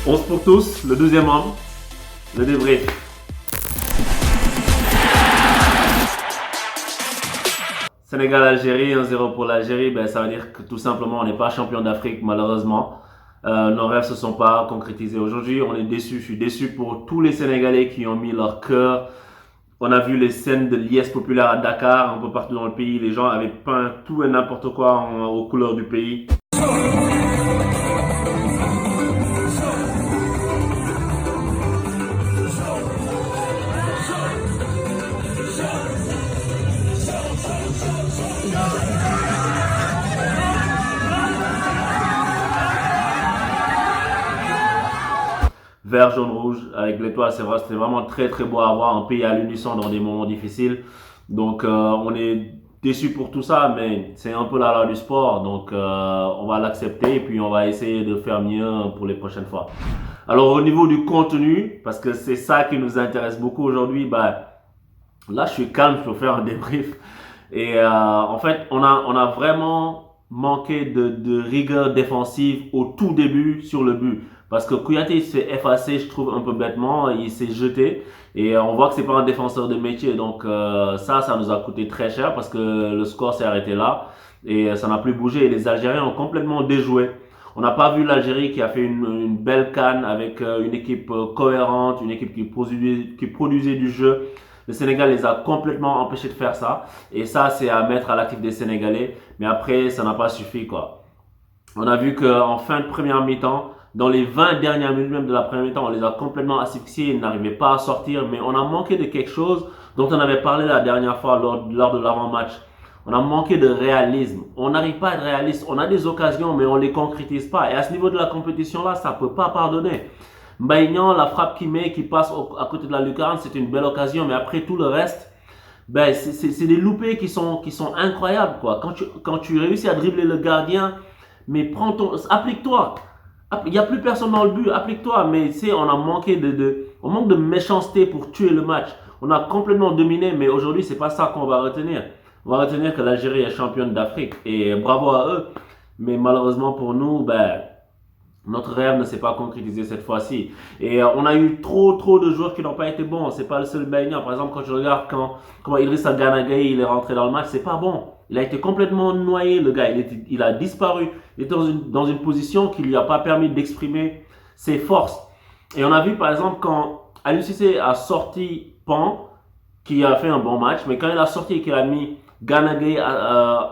11 pour tous, le 12e round, le débrief. Sénégal-Algérie, 1-0 pour l'Algérie, ça veut dire que tout simplement on n'est pas champion d'Afrique malheureusement. Nos rêves se sont pas concrétisés aujourd'hui, on est déçus. Je suis déçu pour tous les Sénégalais qui ont mis leur cœur. On a vu les scènes de liesse populaire à Dakar, un peu partout dans le pays. Les gens avaient peint tout et n'importe quoi aux couleurs du pays. Vert, jaune, rouge avec l'étoile, c'est vrai, c'était vraiment très très beau à voir, un pays à l'unisson dans des moments difficiles. Donc on est déçu pour tout ça, mais c'est un peu la loi du sport, donc on va l'accepter et puis on va essayer de faire mieux pour les prochaines fois. Alors au niveau du contenu, parce que c'est ça qui nous intéresse beaucoup aujourd'hui, là je suis calme, je peux faire un débrief. Et en fait, on a vraiment manqué de rigueur défensive au tout début sur le but. Parce que Kouyaté s'est effacé, je trouve, un peu bêtement. Il s'est jeté. Et on voit que c'est pas un défenseur de métier. Donc ça nous a coûté très cher parce que le score s'est arrêté là. Et ça n'a plus bougé. Et les Algériens ont complètement déjoué. On n'a pas vu l'Algérie qui a fait une belle CAN avec une équipe cohérente, une équipe qui produisait du jeu. Le Sénégal les a complètement empêchés de faire ça. Et ça, c'est à mettre à l'actif des Sénégalais. Mais après, ça n'a pas suffi, quoi. On a vu qu'en fin de première mi-temps, dans les 20 dernières minutes même de la première mi-temps, on les a complètement asphyxiés, ils n'arrivaient pas à sortir, mais on a manqué de quelque chose dont on avait parlé la dernière fois lors de l'avant-match. On a manqué de réalisme. On n'arrive pas à être réaliste. On a des occasions, mais on ne les concrétise pas. Et à ce niveau de la compétition-là, ça ne peut pas pardonner. Mbaïnian, la frappe qu'il met, qui passe à côté de la lucarne, c'est une belle occasion, mais après tout le reste, c'est des loupés qui sont incroyables, quoi. Quand tu réussis à dribbler le gardien, mais applique-toi. Il n'y a plus personne dans le but, applique-toi. Mais tu sais, on a manqué on manque de méchanceté pour tuer le match. On a complètement dominé, mais aujourd'hui, c'est pas ça qu'on va retenir. On va retenir que l'Algérie est championne d'Afrique et bravo à eux. Mais malheureusement pour nous, notre rêve ne s'est pas concrétisé cette fois-ci. Et on a eu trop de joueurs qui n'ont pas été bons. C'est pas le seul baignant. Par exemple, quand je regarde comment Idrissa Gana Gueye il est rentré dans le match, c'est pas bon. Il a été complètement noyé, le gars. Il a disparu. Il était dans une position qui lui a pas permis d'exprimer ses forces. Et on a vu, par exemple, quand Aliou Cissé a sorti Pan, qui a fait un bon match, mais quand il a sorti et qu'il a mis Gana Gueye,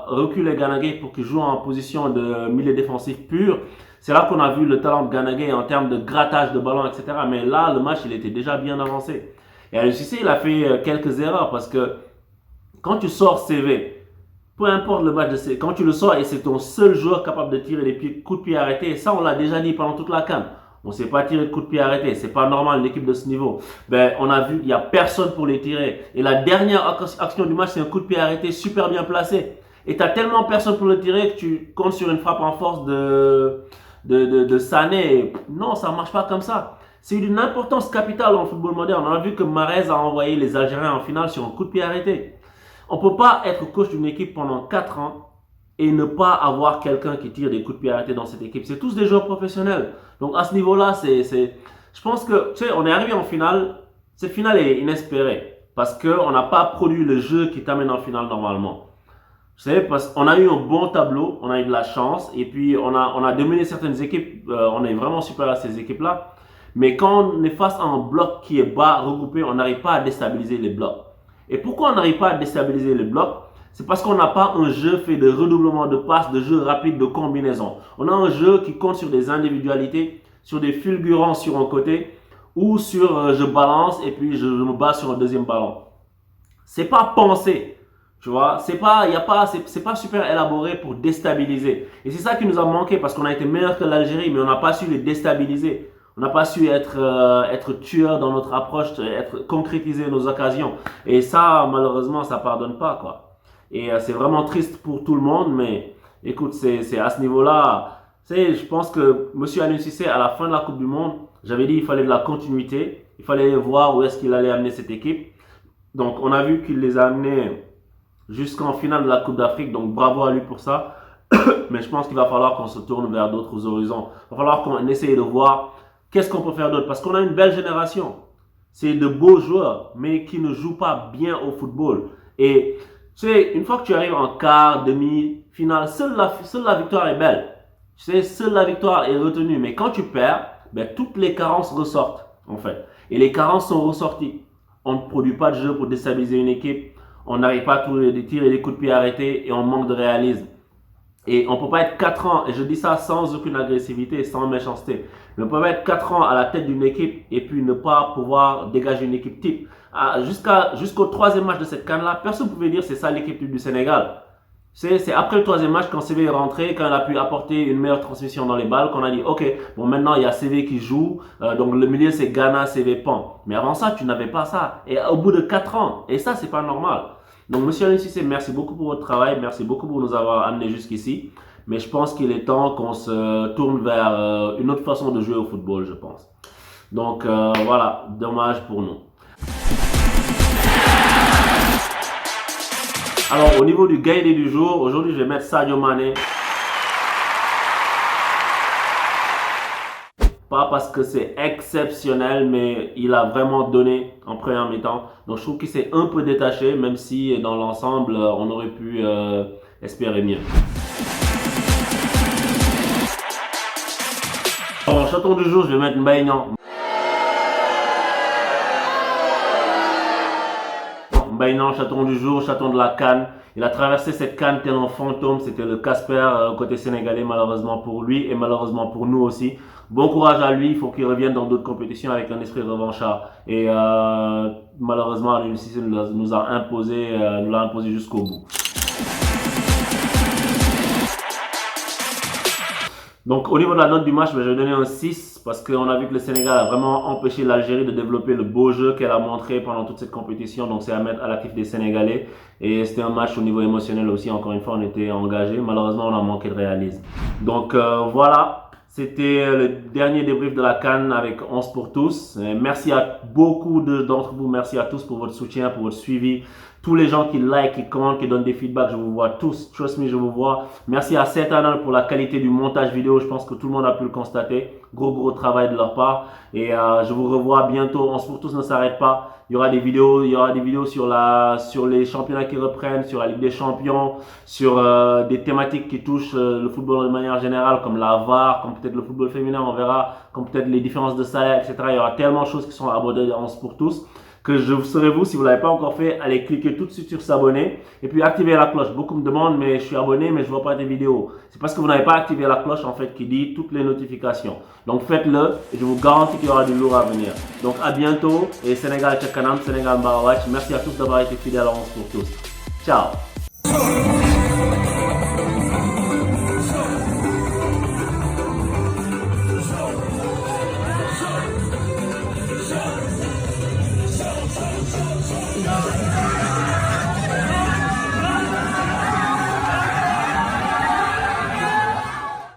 reculé Gana Gueye pour qu'il joue en position de milieu défensif pur, c'est là qu'on a vu le talent de Gana Gueye en termes de grattage de ballon, etc. Mais là, le match, il était déjà bien avancé. Et Aliou Cissé, il a fait quelques erreurs parce que quand tu sors CV, peu importe le match de CV, quand tu le sors et c'est ton seul joueur capable de tirer des coups de pied arrêtés, et ça, on l'a déjà dit pendant toute la CAN. On ne sait pas tirer de coups de pied arrêtés. C'est pas normal, une équipe de ce niveau. On a vu qu'il n'y a personne pour les tirer. Et la dernière action du match, c'est un coup de pied arrêté super bien placé. Et tu n'as tellement personne pour le tirer que tu comptes sur une frappe en force de Sané. Non, ça ne marche pas comme ça. C'est d'une importance capitale dans le football moderne. On a vu que Mahrez a envoyé les Algériens en finale sur un coup de pied arrêté. On ne peut pas être coach d'une équipe pendant 4 ans et ne pas avoir quelqu'un qui tire des coups de pied arrêtés dans cette équipe. C'est tous des joueurs professionnels. Donc à ce niveau-là, je pense que, tu sais, on est arrivé en finale. Cette finale est inespérée parce qu'on n'a pas produit le jeu qui t'amène en finale normalement. Vous savez, parce qu'on a eu un bon tableau, on a eu de la chance et puis on a dominé certaines équipes. On est vraiment supérieur à ces équipes-là. Mais quand on est face à un bloc qui est bas, regroupé, on n'arrive pas à déstabiliser les blocs. Et pourquoi on n'arrive pas à déstabiliser les blocs? C'est parce qu'on n'a pas un jeu fait de redoublement de passes, de jeu rapide, de combinaison. On a un jeu qui compte sur des individualités, sur des fulgurances sur un côté ou sur je balance et puis je me base sur un deuxième ballon. C'est pas pensé, tu vois. C'est pas super élaboré pour déstabiliser. Et c'est ça qui nous a manqué parce qu'on a été meilleur que l'Algérie, mais on n'a pas su les déstabiliser. On n'a pas su être tueur dans notre approche, concrétiser nos occasions. Et ça, malheureusement, ça pardonne pas, quoi. Et c'est vraiment triste pour tout le monde, mais écoute, c'est à ce niveau-là. Je pense que M. Aliou Cissé, à la fin de la Coupe du Monde, j'avais dit qu'il fallait de la continuité. Il fallait voir où est-ce qu'il allait amener cette équipe. Donc, on a vu qu'il les a amenés jusqu'en finale de la Coupe d'Afrique. Donc, bravo à lui pour ça. Mais je pense qu'il va falloir qu'on se tourne vers d'autres horizons. Il va falloir qu'on essaye de voir qu'est-ce qu'on peut faire d'autre? Parce qu'on a une belle génération. C'est de beaux joueurs, mais qui ne jouent pas bien au football. Et tu sais, une fois que tu arrives en quart, demi-finale, seule la victoire est belle. Tu sais, seule la victoire est retenue. Mais quand tu perds, ben, toutes les carences ressortent, en fait. Et les carences sont ressorties. On ne produit pas de jeu pour déstabiliser une équipe. On n'arrive pas à tirer des coups de pied arrêtés et on manque de réalisme. Et on ne peut pas être 4 ans, et je dis ça sans aucune agressivité, sans méchanceté, mais on ne peut pas être 4 ans à la tête d'une équipe et puis ne pas pouvoir dégager une équipe type. Jusqu'au troisième match de cette CAN-là, personne ne pouvait dire c'est ça l'équipe type du Sénégal. C'est après le troisième match, quand CV est rentré, quand il a pu apporter une meilleure transmission dans les balles, qu'on a dit, ok, bon maintenant il y a CV qui joue, donc le milieu c'est Ghana, CV Pan. Mais avant ça, tu n'avais pas ça. Et au bout de 4 ans, et ça c'est pas normal. Donc, monsieur Aliou Cissé, merci beaucoup pour votre travail. Merci beaucoup pour nous avoir amenés jusqu'ici. Mais je pense qu'il est temps qu'on se tourne vers une autre façon de jouer au football, je pense. Donc, voilà, dommage pour nous. Alors, au niveau du gagnant du jour, aujourd'hui, je vais mettre Sadio Mané. Pas parce que c'est exceptionnel, mais il a vraiment donné en première mi-temps. Donc je trouve qu'il s'est un peu détaché, même si dans l'ensemble, on aurait pu espérer mieux. Alors, chaton du jour, je vais mettre Mbaye Niang. Mbaye Niang, chaton du jour, chaton de la CAN. Il a traversé cette CAN tel un fantôme. C'était le Casper côté sénégalais, malheureusement pour lui et malheureusement pour nous aussi. Bon courage à lui. Il faut qu'il revienne dans d'autres compétitions avec un esprit revanchard. Et malheureusement, Aliou Cissé nous l'a imposé jusqu'au bout. Donc au niveau de la note du match, je vais donner un 6 parce qu'on a vu que le Sénégal a vraiment empêché l'Algérie de développer le beau jeu qu'elle a montré pendant toute cette compétition. Donc c'est à mettre à l'actif des Sénégalais. Et c'était un match au niveau émotionnel aussi. Encore une fois, on était engagés. Malheureusement, on a manqué de réalisme. Donc voilà, c'était le dernier débrief de la CAN avec 11 pour tous. Et merci à beaucoup d'entre vous. Merci à tous pour votre soutien, pour votre suivi. Tous les gens qui like, qui commentent, qui donnent des feedbacks, je vous vois tous. Trust me, je vous vois. Merci à Sertanal pour la qualité du montage vidéo. Je pense que tout le monde a pu le constater. Gros travail de leur part. Et je vous revois bientôt. On se pour tous ne s'arrête pas. Il y aura des vidéos sur les championnats qui reprennent, sur la Ligue des Champions, sur des thématiques qui touchent le football de manière générale, comme la VAR, comme peut-être le football féminin, on verra, comme peut-être les différences de salaire, etc. Il y aura tellement de choses qui sont abordées dans On se pour tous, que je vous serai vous, si vous ne l'avez pas encore fait, allez cliquer tout de suite sur s'abonner et puis activer la cloche. Beaucoup me demandent, mais je suis abonné, mais je ne vois pas des vidéos. C'est parce que vous n'avez pas activé la cloche, en fait, qui dit toutes les notifications. Donc faites-le et je vous garantis qu'il y aura du lourd à venir. Donc à bientôt et Sénégal Tchakanam, Sénégal Barawatch. Merci à tous d'avoir été fidèles à On se pour tous. Ciao. Yeah.